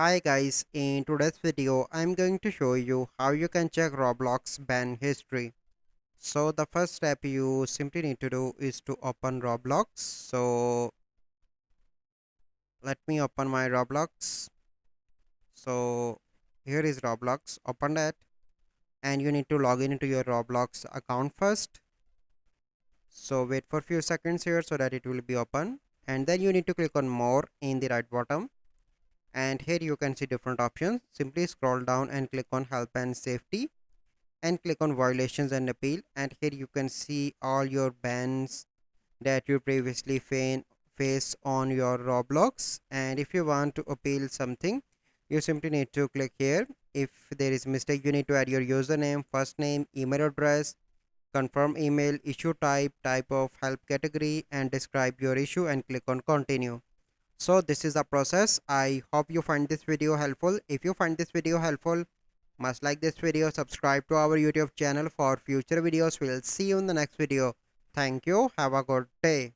Hi guys, in today's video I'm going to show you how you can check Roblox ban history. So the first step you simply need to do is to open Roblox. So let me open my Roblox. So here is Roblox, open that, and you need to log in into your Roblox account first. So wait for few seconds here so that it will be open, and then you need to click on more in the right bottom, and here you can see different options. Simply scroll down and click on help and safety and click on violations and appeal, and here you can see all your bans that you previously face on your Roblox. And if you want to appeal something, you simply need to click here. If there is mistake, you need to add your username, first name, email address, confirm email, issue type, type of help category, and describe your issue and click on continue. So this is the process. I hope you find this video helpful. If you find this video helpful, must like this video, subscribe to our YouTube channel for future videos. We'll see you in the next video. Thank you. Have a good day.